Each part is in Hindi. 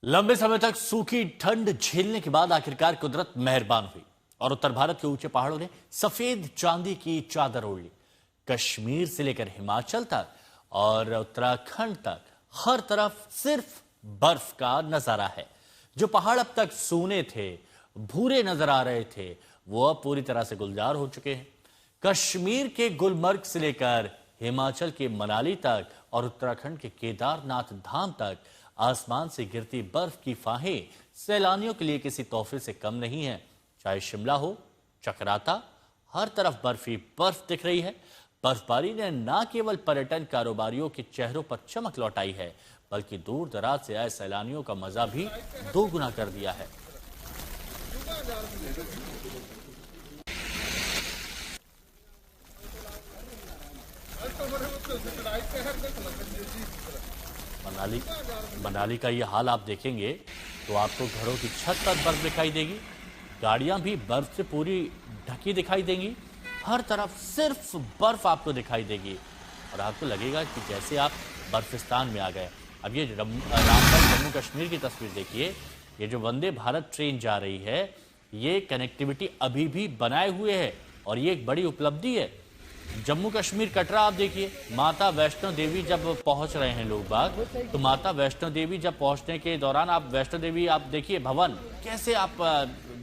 लंबे समय तक सूखी ठंड झेलने के बाद आखिरकार कुदरत मेहरबान हुई और उत्तर भारत के ऊंचे पहाड़ों ने सफेद चांदी की चादर ओढ़ ली। कश्मीर से लेकर हिमाचल तक और उत्तराखंड तक हर तरफ सिर्फ बर्फ का नजारा है। जो पहाड़ अब तक सूने थे, भूरे नजर आ रहे थे, वो अब पूरी तरह से गुलजार हो चुके हैं। कश्मीर के गुलमर्ग से लेकर हिमाचल के मनाली तक और उत्तराखंड के केदारनाथ धाम तक आसमान से गिरती बर्फ की फाहें सैलानियों के लिए किसी तोहफे से कम नहीं है। चाहे शिमला हो, चकराता, हर तरफ बर्फ ही बर्फ दिख रही है। बर्फबारी ने न केवल पर्यटन कारोबारियों के चेहरों पर चमक लौटाई है, बल्कि दूर दराज से आए सैलानियों का मजा भी दोगुना कर दिया है। मनाली का ये हाल आप देखेंगे तो आपको घरों की छत पर बर्फ दिखाई देगी, गाड़ियां भी बर्फ से पूरी ढकी दिखाई देंगी, हर तरफ सिर्फ बर्फ आपको दिखाई देगी और आपको लगेगा कि जैसे आप बर्फिस्तान में आ गए। अब ये रामबन जम्मू कश्मीर की तस्वीर देखिए। ये जो वंदे भारत ट्रेन जा रही है, ये कनेक्टिविटी अभी भी बनाए हुए है और ये एक बड़ी उपलब्धि है। जम्मू कश्मीर कटरा आप देखिए, माता वैष्णो देवी जब पहुंच रहे हैं लोग बाग, तो माता वैष्णो देवी जब पहुंचने के दौरान आप वैष्णो देवी आप देखिए भवन कैसे आप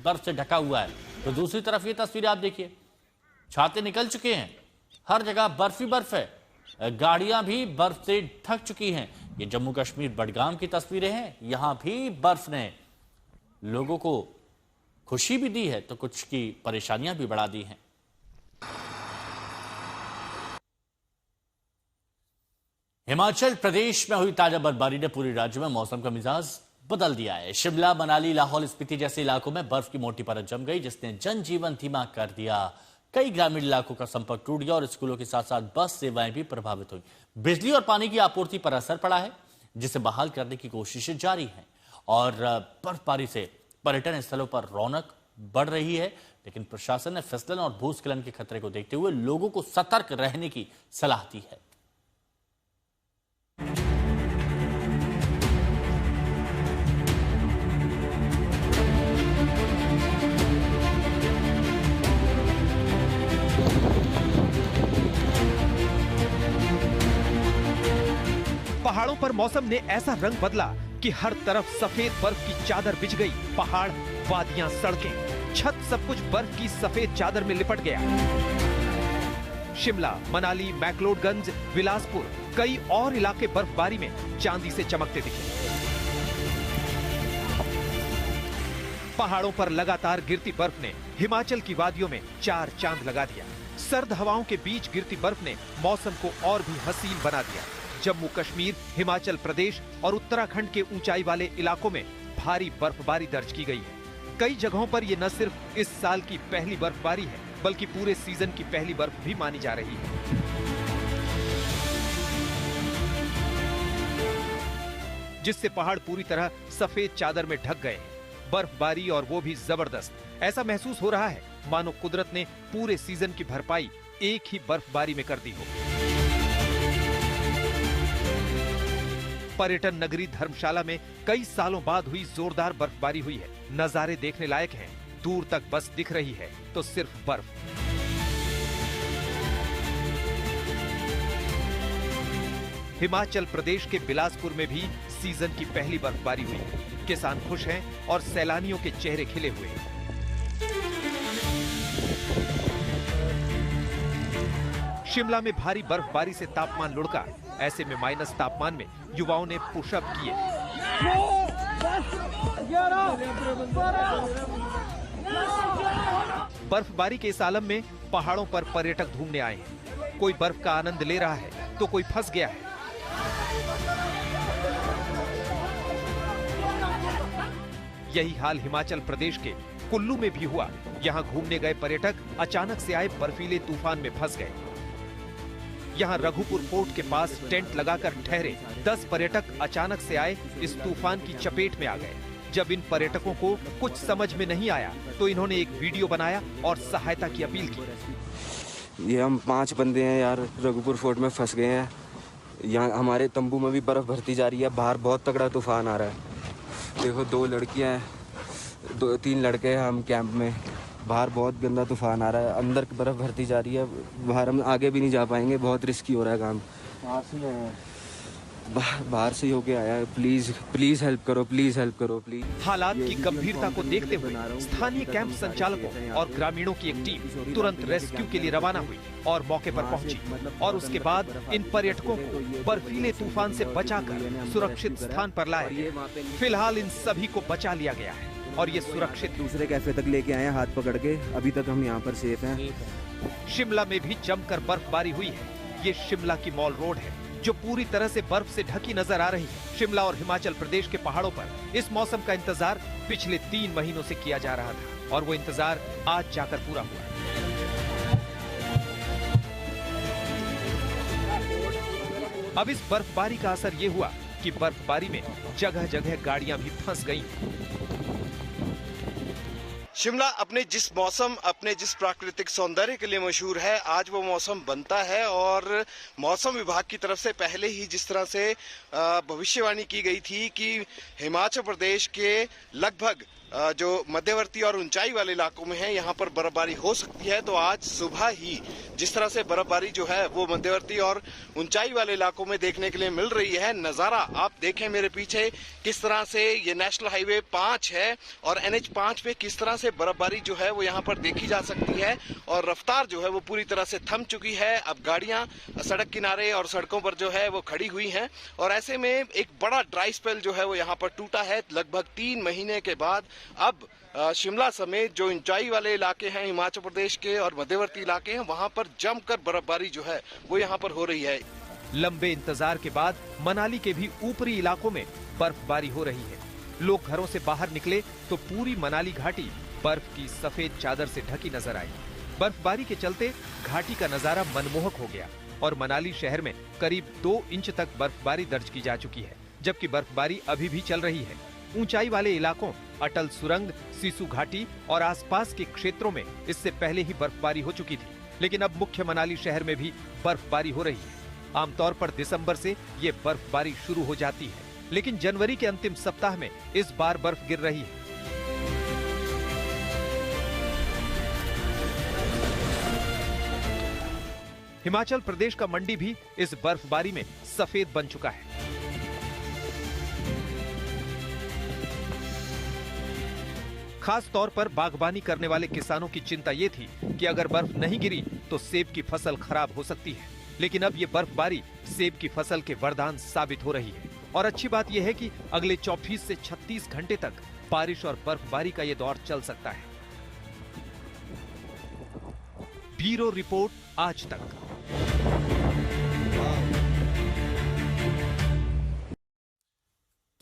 बर्फ से ढका हुआ है। तो दूसरी तरफ ये तस्वीर आप देखिए, छाते निकल चुके हैं, हर जगह बर्फ ही बर्फ है, गाड़ियां भी बर्फ से ढक चुकी हैं। ये जम्मू कश्मीर बडगाम की तस्वीरें हैं, यहां भी बर्फ ने लोगों को खुशी भी दी है तो कुछ की परेशानियां भी बढ़ा दी हैं। हिमाचल प्रदेश में हुई ताजा बर्फबारी ने पूरे राज्य में मौसम का मिजाज बदल दिया है। शिमला, मनाली, लाहौल स्पीति जैसे इलाकों में बर्फ की मोटी परत जम गई, जिसने जनजीवन धीमा कर दिया। कई ग्रामीण इलाकों का संपर्क टूट गया और स्कूलों के साथ साथ बस सेवाएं भी प्रभावित हुई। बिजली और पानी की आपूर्ति पर असर पड़ा है, जिसे बहाल करने की कोशिशें जारी हैं और बर्फबारी से पर्यटन स्थलों पर रौनक बढ़ रही है। लेकिन प्रशासन ने फिसलन और भूस्खलन के खतरे को देखते हुए लोगों को सतर्क रहने की सलाह दी है। पहाड़ों पर मौसम ने ऐसा रंग बदला कि हर तरफ सफेद बर्फ की चादर बिछ गई। पहाड़, वादियां, सड़कें, छत सब कुछ बर्फ की सफेद चादर में लिपट गया। शिमला, मनाली, मैक्लोडगंज, बिलासपुर, कई और इलाके बर्फबारी में चांदी से चमकते दिखे। पहाड़ों पर लगातार गिरती बर्फ ने हिमाचल की वादियों में चार चांद लगा दिया। सर्द हवाओं के बीच गिरती बर्फ ने मौसम को और भी हसीन बना दिया। जम्मू कश्मीर, हिमाचल प्रदेश और उत्तराखंड के ऊंचाई वाले इलाकों में भारी बर्फबारी दर्ज की गई है। कई जगहों पर ये न सिर्फ इस साल की पहली बर्फबारी है, बल्कि पूरे सीजन की पहली बर्फ भी मानी जा रही है। जिससे पहाड़ पूरी तरह सफेद चादर में ढक गए हैं। बर्फबारी और वो भी जबरदस्त। ऐसा महसूस हो रहा है मानो कुदरत ने पूरे सीजन की भरपाई एक ही बर्फबारी में कर दी हो। पर्यटन नगरी धर्मशाला में कई सालों बाद हुई जोरदार बर्फबारी हुई है। नजारे देखने लायक हैं। दूर तक बस दिख रही है तो सिर्फ बर्फ। हिमाचल प्रदेश के बिलासपुर में भी सीजन की पहली बर्फबारी हुई। किसान खुश हैं और सैलानियों के चेहरे खिले हुए हैं। शिमला में भारी बर्फबारी से तापमान लुढ़का। ऐसे में माइनस तापमान में युवाओं ने पुशअप किए। बर्फबारी के इस आलम में पहाड़ों पर पर्यटक घूमने आए हैं। कोई बर्फ का आनंद ले रहा है तो कोई फंस गया है। यही हाल हिमाचल प्रदेश के कुल्लू में भी हुआ। यहां घूमने गए पर्यटक अचानक से आए बर्फीले तूफान में फंस गए। यहां रघुपुर फोर्ट के पास टेंट लगाकर ठहरे 10 पर्यटक अचानक से आए इस तूफान की चपेट में आ गए। जब इन पर्यटकों को कुछ समझ में नहीं आया तो इन्होंने एक वीडियो बनाया और सहायता की अपील की। ये हम 5 बंदे हैं यार, रघुपुर फोर्ट में फंस गए हैं। यहाँ हमारे तंबू में भी बर्फ भरती जा रही है। बाहर बहुत तगड़ा तूफान आ रहा है। देखो 2 लड़कियां हैं, 2-3 लड़के हैं हम कैंप में। बाहर बहुत गंदा तूफान आ रहा है, अंदर की बर्फ़ भरती जा रही है, बाहर हम आगे भी नहीं जा पाएंगे, बहुत रिस्की हो रहा है काम। बाहर से होके आया है, प्लीज हेल्प करो, प्लीज हेल्प करो प्लीज। हालात की गंभीरता को देखते हुए स्थानीय कैंप संचालकों और ग्रामीणों की एक टीम तुरंत रेस्क्यू के लिए रवाना हुई और मौके पर पहुंची और उसके बाद इन पर्यटकों को बर्फीले तूफान से बचाकर सुरक्षित स्थान पर लाया गया। फिलहाल इन सभी को बचा लिया गया है और ये सुरक्षित दूसरे कैफे तक लेके आए हैं हाथ पकड़ के, अभी तक हम यहाँ पर सेफ हैं। शिमला में भी जमकर बर्फबारी हुई है। ये शिमला की मॉल रोड है जो पूरी तरह से बर्फ से ढकी नजर आ रही है। शिमला और हिमाचल प्रदेश के पहाड़ों पर इस मौसम का इंतजार पिछले 3 महीनों से किया जा रहा था और वो इंतजार आज जाकर पूरा हुआ। अब इस बर्फबारी का असर ये हुआ कि बर्फबारी में जगह जगह गाड़ियां भी फंस गईं। शिमला अपने जिस प्राकृतिक सौंदर्य के लिए मशहूर है, आज वो मौसम बनता है और मौसम विभाग की तरफ से पहले ही जिस तरह से भविष्यवाणी की गई थी कि हिमाचल प्रदेश के लगभग जो मध्यवर्ती और ऊंचाई वाले इलाकों में है यहाँ पर बर्फबारी हो सकती है, तो आज सुबह ही जिस तरह से बर्फबारी जो है वो मध्यवर्ती और ऊंचाई वाले इलाकों में देखने के लिए मिल रही है। नजारा आप देखें मेरे पीछे किस तरह से ये नेशनल हाईवे 5 है और NH5 पे किस तरह से बर्फबारी जो है वो यहाँ पर देखी जा सकती है और रफ्तार जो है वो पूरी तरह से थम चुकी है। अब गाड़ियां सड़क किनारे और सड़कों पर जो है वो खड़ी हुई हैं और ऐसे में एक बड़ा ड्राई स्पेल जो है वो यहाँ पर टूटा है। लगभग 3 महीने के बाद अब शिमला समेत जो ऊंचाई वाले इलाके हैं हिमाचल प्रदेश के और मध्यवर्ती इलाके हैं वहां पर जमकर बर्फबारी जो है वो यहाँ पर हो रही है। लंबे इंतजार के बाद मनाली के भी ऊपरी इलाकों में बर्फबारी हो रही है। लोग घरों से बाहर निकले तो पूरी मनाली घाटी बर्फ की सफेद चादर से ढकी नजर आई। बर्फबारी के चलते घाटी का नजारा मनमोहक हो गया और मनाली शहर में करीब 2 इंच तक बर्फबारी दर्ज की जा चुकी है, जबकि बर्फबारी अभी भी चल रही है। ऊंचाई वाले इलाकों अटल सुरंग, सिसु घाटी और आसपास के क्षेत्रों में इससे पहले ही बर्फबारी हो चुकी थी, लेकिन अब मुख्य मनाली शहर में भी बर्फबारी हो रही है। आमतौर पर दिसंबर से ये बर्फबारी शुरू हो जाती है, लेकिन जनवरी के अंतिम सप्ताह में इस बार बर्फ गिर रही है। हिमाचल प्रदेश का मंडी भी इस बर्फबारी में सफेद बन चुका है। खास तौर पर बागबानी करने वाले किसानों की चिंता ये थी कि अगर बर्फ नहीं गिरी तो सेब की फसल खराब हो सकती है, लेकिन अब ये बर्फबारी सेब की फसल के वरदान साबित हो रही है। और अच्छी बात यह है कि अगले 24 से 36 घंटे तक बारिश और बर्फबारी का ये दौर चल सकता है। ब्यूरो रिपोर्ट आज तक।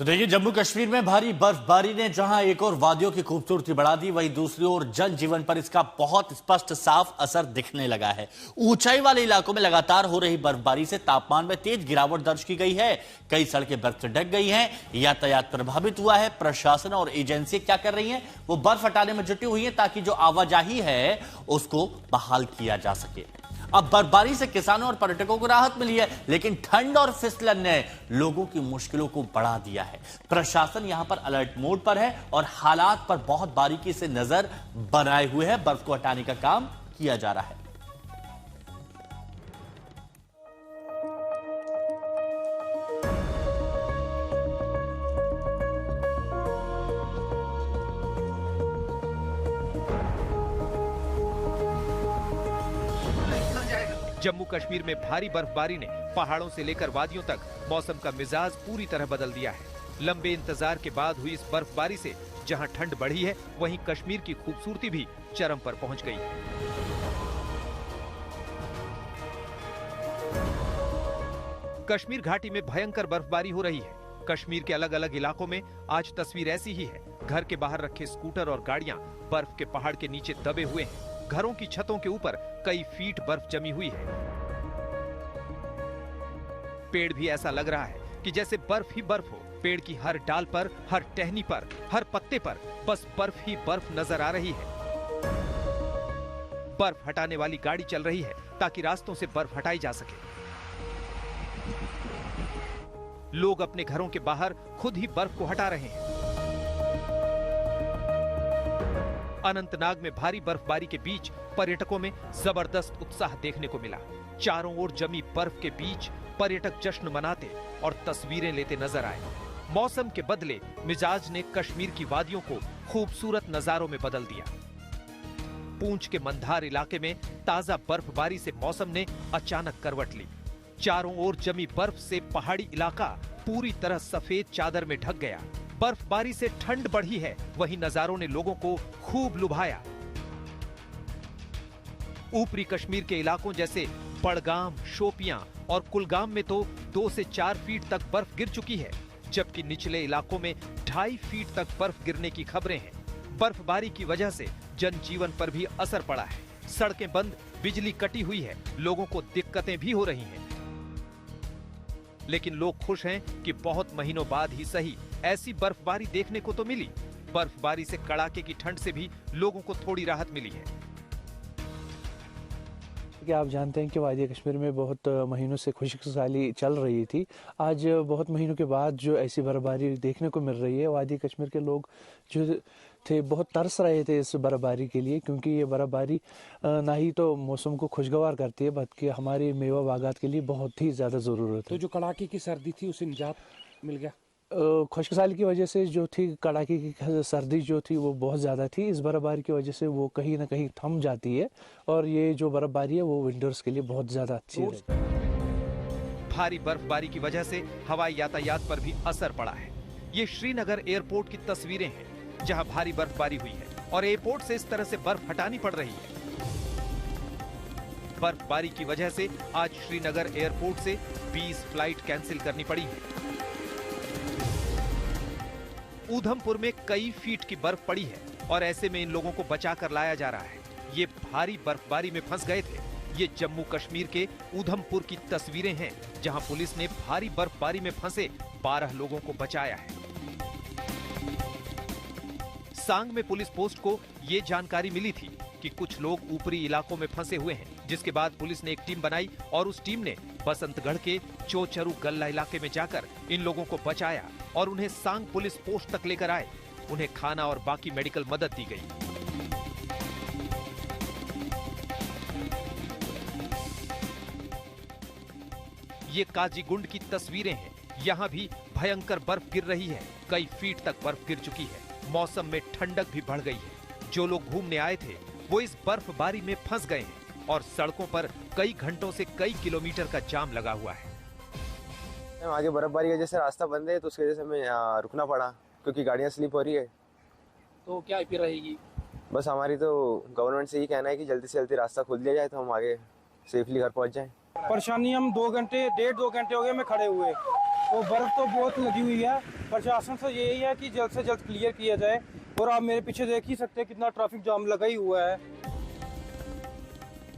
तो देखिए, जम्मू कश्मीर में भारी बर्फबारी ने जहां एक और वादियों की खूबसूरती बढ़ा दी, वहीं दूसरी ओर जनजीवन पर इसका बहुत स्पष्ट साफ असर दिखने लगा है। ऊंचाई वाले इलाकों में लगातार हो रही बर्फबारी से तापमान में तेज गिरावट दर्ज की गई है। कई सड़कें बर्फ से ढक गई हैं, यातायात प्रभावित हुआ है। प्रशासन और एजेंसी क्या कर रही हैं? वो बर्फ हटाने में जुटी हुई हैं ताकि जो आवाजाही है उसको बहाल किया जा सके। अब बर्फबारी से किसानों और पर्यटकों को राहत मिली है, लेकिन ठंड और फिसलन ने लोगों की मुश्किलों को बढ़ा दिया है। प्रशासन यहां पर अलर्ट मोड पर है और हालात पर बहुत बारीकी से नजर बनाए हुए है। बर्फ को हटाने का काम किया जा रहा है। जम्मू कश्मीर में भारी बर्फबारी ने पहाड़ों से लेकर वादियों तक मौसम का मिजाज पूरी तरह बदल दिया है। लंबे इंतजार के बाद हुई इस बर्फबारी से जहां ठंड बढ़ी है, वहीं कश्मीर की खूबसूरती भी चरम पर पहुंच गई है। कश्मीर घाटी में भयंकर बर्फबारी हो रही है। कश्मीर के अलग अलग इलाकों में आज तस्वीर ऐसी ही है। घर के बाहर रखे स्कूटर और गाड़ियां बर्फ के पहाड़ के नीचे दबे हुए हैं। घरों की छतों के ऊपर कई फीट बर्फ जमी हुई है। पेड़ भी ऐसा लग रहा है कि जैसे बर्फ ही बर्फ हो। पेड़ की हर डाल पर, हर टहनी पर, हर पत्ते पर बस बर्फ ही बर्फ नजर आ रही है। बर्फ हटाने वाली गाड़ी चल रही है ताकि रास्तों से बर्फ हटाई जा सके। लोग अपने घरों के बाहर खुद ही बर्फ को हटा रहे हैं। अनंतनाग में भारी बर्फबारी के बीच पर्यटकों में जबरदस्त उत्साह देखने को मिला। चारों ओर जमी बर्फ के बीच पर्यटक जश्न मनाते और तस्वीरें लेते नजर आए। मौसम के बदले मिजाज ने कश्मीर की वादियों को खूबसूरत नजारों में बदल दिया। पूंछ के मंधार इलाके में ताजा बर्फबारी से मौसम ने अचानक करवट ली। चारों ओर जमी बर्फ से पहाड़ी इलाका पूरी तरह सफेद चादर में ढक गया। बर्फबारी से ठंड बढ़ी है, वहीं नजारों ने लोगों को खूब लुभाया। ऊपरी कश्मीर के इलाकों जैसे बड़गाम, शोपियां और कुलगाम में तो 2 से 4 फीट तक बर्फ गिर चुकी है, जबकि निचले इलाकों में 2.5 फीट तक बर्फ गिरने की खबरें हैं। बर्फबारी की वजह से जनजीवन पर भी असर पड़ा है। सड़कें बंद, बिजली कटी हुई है, लोगों को दिक्कतें भी हो रही हैं। लेकिन लोग खुश हैं कि बहुत महीनों बाद ही सही ऐसी बर्फबारी देखने को तो मिली। बर्फबारी से कड़ाके की ठंड से भी लोगों को थोड़ी राहत मिली है। कि आप जानते हैं कि वादी कश्मीर में बहुत महीनों से खुशहाली चल रही थी। आज बहुत महीनों के बाद जो ऐसी बर्फबारी देखने को मिल रही है, वादी कश्मीर के लोग जो थे बहुत तरस रहे थे इस बर्फबारी के लिए, क्योंकि ये बर्फबारी ना ही तो मौसम को खुशगवार करती है बल्कि हमारे मेवा बागात के लिए बहुत ही ज़्यादा ज़रूरत है। तो जो कड़ाके की सर्दी थी उसे निजात मिल गया। खुशहाली की वजह से जो थी कड़ाके की सर्दी जो थी वो बहुत ज़्यादा थी। इस बर्फबारी की वजह से वो कहीं ना कहीं थम जाती है और ये जो बर्फबारी है वो विंटर्स के लिए बहुत ज़्यादा अच्छी है। भारी बर्फबारी की वजह से हवाई यातायात पर भी असर पड़ा है। ये श्रीनगर एयरपोर्ट की तस्वीरें हैं, जहां भारी बर्फबारी हुई है और एयरपोर्ट से इस तरह से बर्फ हटानी पड़ रही है। बर्फबारी की वजह से आज श्रीनगर एयरपोर्ट से 20 फ्लाइट कैंसिल करनी पड़ी है। ऊधमपुर में कई फीट की बर्फ पड़ी है और ऐसे में इन लोगों को बचाकर लाया जा रहा है। ये भारी बर्फबारी में फंस गए थे। ये जम्मू कश्मीर के ऊधमपुर की तस्वीरें हैं, जहां पुलिस ने भारी बर्फबारी में फंसे 12 लोगों को बचाया है। सांग में पुलिस पोस्ट को ये जानकारी मिली थी कि कुछ लोग ऊपरी इलाकों में फंसे हुए हैं, जिसके बाद पुलिस ने एक टीम बनाई और उस टीम ने बसंतगढ़ के चोचरू गल्ला इलाके में जाकर इन लोगों को बचाया और उन्हें सांग पुलिस पोस्ट तक लेकर आए। उन्हें खाना और बाकी मेडिकल मदद दी गई। ये काजीगुंड की तस्वीरें हैं। यहाँ भी भयंकर बर्फ गिर रही है। कई फीट तक बर्फ गिर चुकी है। मौसम में ठंडक भी बढ़ गई है। जो लोग घूमने आए थे वो इस बर्फबारी में फंस गए हैं और सड़कों पर कई घंटों से कई किलोमीटर का जाम लगा हुआ है। आगे बर्फबारी की वजह से रास्ता बंद है, तो उसकी वजह से हमें रुकना पड़ा क्योंकि गाड़ियाँ स्लिप हो रही है। तो क्या अपील रहेगी? बस हमारी तो गवर्नमेंट से यही कहना है कि जल्दी से जल्दी रास्ता खोल दिया जाए तो हम आगे सेफली घर पहुंच जाएं। परेशानी हम 1.5-2 घंटे हो गए में खड़े हुए, तो बर्फ तो बहुत लगी हुई है। प्रशासन से यही है कि जल्द से जल्द क्लियर किया जाए। और आप मेरे पीछे देख ही सकते हैं कितना ट्रैफिक जाम लगा ही हुआ है।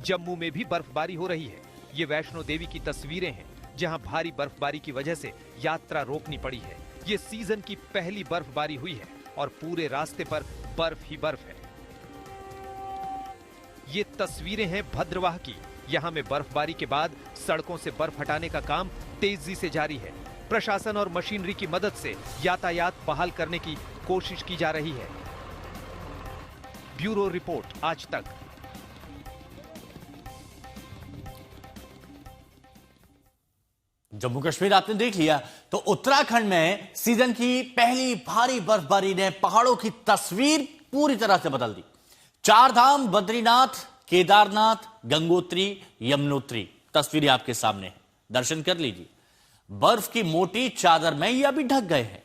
जम्मू में भी बर्फबारी हो रही है। ये वैष्णो देवी की तस्वीरें हैं, जहां भारी बर्फबारी की वजह से यात्रा रोकनी पड़ी है। ये सीजन की पहली बर्फबारी हुई है और पूरे रास्ते पर बर्फ ही बर्फ है। ये तस्वीरें हैं भद्रवाह की। यहाँ में बर्फबारी के बाद सड़कों से बर्फ हटाने का काम तेजी से जारी है। प्रशासन और मशीनरी की मदद से यातायात बहाल करने की कोशिश की जा रही है। ब्यूरो रिपोर्ट, आज तक। जम्मू कश्मीर आपने देख लिया, तो उत्तराखंड में सीजन की पहली भारी बर्फबारी ने पहाड़ों की तस्वीर पूरी तरह से बदल दी। चार धाम, बद्रीनाथ, केदारनाथ, गंगोत्री, यमुनोत्री तस्वीरें आपके सामने हैं, दर्शन कर लीजिए। बर्फ की मोटी चादर में ये अभी ढक गए हैं।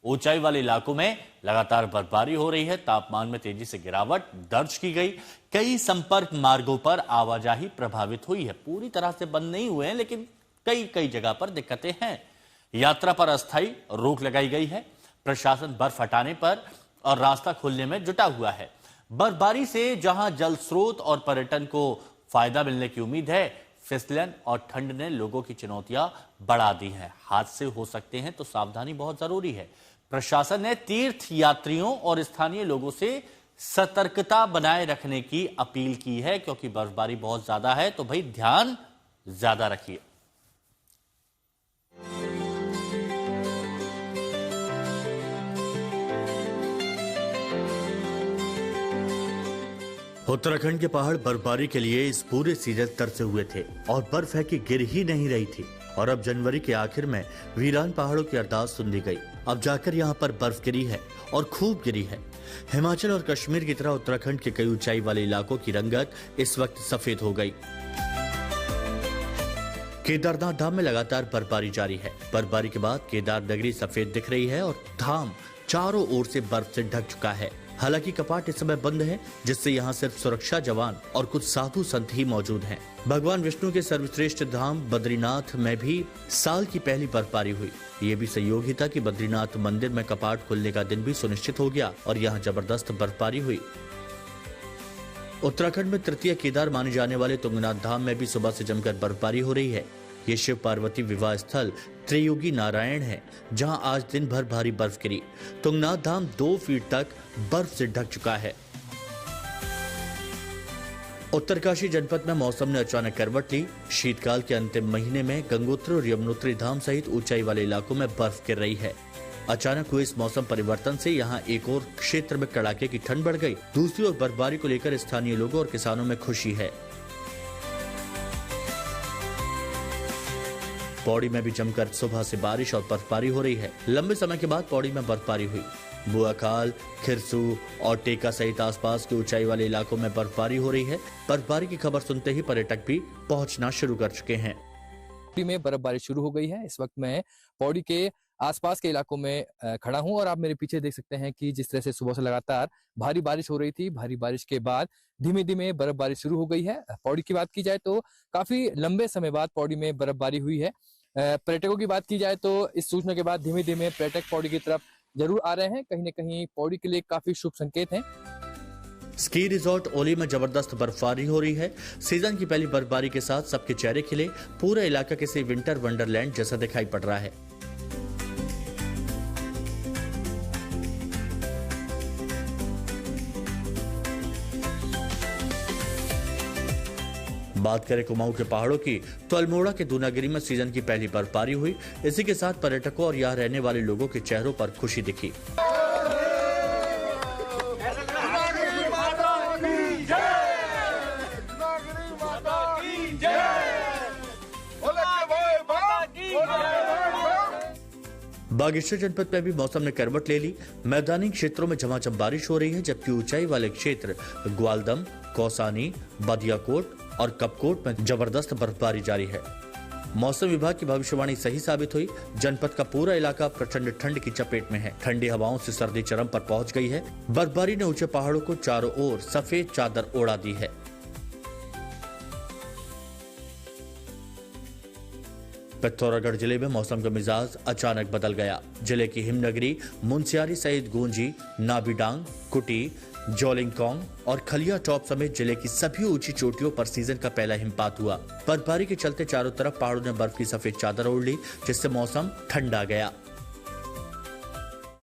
ऊंचाई वाले इलाकों में लगातार बर्फबारी हो रही है। तापमान में तेजी से गिरावट दर्ज की गई। कई संपर्क मार्गों पर आवाजाही प्रभावित हुई है। पूरी तरह से बंद नहीं हुए हैं, लेकिन कई जगह पर दिक्कतें हैं। यात्रा पर अस्थायी रोक लगाई गई है। प्रशासन बर्फ हटाने पर और रास्ता खोलने में जुटा हुआ है। बर्फबारी से जहां जल स्रोत और पर्यटन को फायदा मिलने की उम्मीद है, फिसलन और ठंड ने लोगों की चुनौतियां बढ़ा दी हैं। हादसे हो सकते हैं, तो सावधानी बहुत जरूरी है। प्रशासन ने तीर्थ यात्रियों और स्थानीय लोगों से सतर्कता बनाए रखने की अपील की है, क्योंकि बर्फबारी बहुत ज्यादा है, तो भाई ध्यान ज्यादा रखिए। उत्तराखंड के पहाड़ बर्फबारी के लिए इस पूरे सीजन तरसे हुए थे और बर्फ है कि गिर ही नहीं रही थी। और अब जनवरी के आखिर में वीरान पहाड़ों की अरदास सुन ली गई। अब जाकर यहाँ पर बर्फ गिरी है और खूब गिरी है। हिमाचल और कश्मीर की तरह उत्तराखंड के कई ऊंचाई वाले इलाकों की रंगत इस वक्त सफेद हो गई। केदारनाथ धाम में लगातार बर्फबारी जारी है। बर्फबारी के बाद केदार नगरी सफेद दिख रही है और धाम चारों ओर से बर्फ से ढक चुका है। हालांकि कपाट इस समय बंद है, जिससे यहाँ सिर्फ सुरक्षा जवान और कुछ साधु संत ही मौजूद हैं। भगवान विष्णु के सर्वश्रेष्ठ धाम बद्रीनाथ में भी साल की पहली बर्फबारी हुई। ये भी संयोग ही था कि बद्रीनाथ मंदिर में कपाट खुलने का दिन भी सुनिश्चित हो गया और यहाँ जबरदस्त बर्फबारी हुई। उत्तराखंड में तृतीय केदार माने जाने वाले तुंगनाथ धाम में भी सुबह से जमकर बर्फबारी हो रही है। ये शिव पार्वती विवाह स्थल त्रियुगी नारायण है, जहां आज दिन भर भारी बर्फ गिरी। तुंगनाथ धाम 2 फीट तक बर्फ से ढक चुका है। उत्तरकाशी जनपद में मौसम ने अचानक करवट ली। शीतकाल के अंतिम महीने में गंगोत्री और यमुनोत्री धाम सहित ऊंचाई वाले इलाकों में बर्फ गिर रही है। अचानक हुए इस मौसम परिवर्तन से यहाँ एक और क्षेत्र में कड़ाके की ठंड बढ़ गई। दूसरी ओर बर्फबारी को लेकर स्थानीय लोगों और किसानों में खुशी है। पौड़ी में भी जमकर सुबह से बारिश और बर्फबारी हो रही है। लंबे समय के बाद पौड़ी में बर्फबारी हुई। बुआखाल, खिरसू और टेका सहित आसपास के ऊंचाई वाले इलाकों में बर्फबारी हो रही है। बर्फबारी की खबर सुनते ही पर्यटक भी पहुंचना शुरू कर चुके हैं। पौड़ी में बर्फबारी शुरू हो गई है। इस वक्त मैं पौड़ी के आसपास के इलाकों में खड़ा हूं और आप मेरे पीछे देख सकते हैं कि जिस तरह से सुबह से लगातार भारी बारिश हो रही थी, भारी बारिश के बाद धीमे धीमे बर्फबारी शुरू हो गई है। पौड़ी की बात की जाए तो काफी लंबे समय बाद पौड़ी में बर्फबारी हुई है। पर्यटकों की बात की जाए तो इस सूचना के बाद धीमे धीमे पर्यटक पौड़ी की तरफ जरूर आ रहे हैं। कहीं न कहीं पौड़ी के लिए काफी शुभ संकेत हैं। स्की रिजॉर्ट ओली में जबरदस्त बर्फबारी हो रही है। सीजन की पहली बर्फबारी के साथ सबके चेहरे खिले। पूरा इलाका किसी विंटर वंडरलैंड जैसा दिखाई पड़ रहा है। बात करें कुमाऊं के पहाड़ों की तो अल्मोड़ा के दूनागिरी में सीजन की पहली बर्फबारी हुई। इसी के साथ पर्यटकों और यहाँ रहने वाले लोगों के चेहरों पर खुशी दिखी। बागेश्वर जनपद में भी मौसम ने करवट ले ली। मैदानी क्षेत्रों में झमाझम बारिश हो रही है, जबकि ऊंचाई वाले क्षेत्र ग्वालदम, कौसानी, बदियाकोट और कपकोट में जबरदस्त बर्फबारी जारी है। मौसम विभाग की भविष्यवाणी सही साबित हुई। जनपद का पूरा इलाका प्रचंड ठंड की चपेट में है। ठंडी हवाओं से सर्दी चरम पर पहुंच गई है। बर्फबारी ने ऊंचे पहाड़ों को चारों ओर सफेद चादर ओढ़ा दी है। पिथौरागढ़ जिले में मौसम का मिजाज अचानक बदल गया। जिले की हिमनगरी मुनस्यारी सहित गोंजी, नाबिडांग, कुटी, जोलिंगकोंग और खलिया टॉप समेत जिले की सभी ऊंची चोटियों पर सीजन का पहला हिमपात हुआ। बर्फबारी के चलते चारों तरफ पहाड़ों ने बर्फ की सफेद चादर ओढ़ ली, जिससे मौसम ठंडा गया।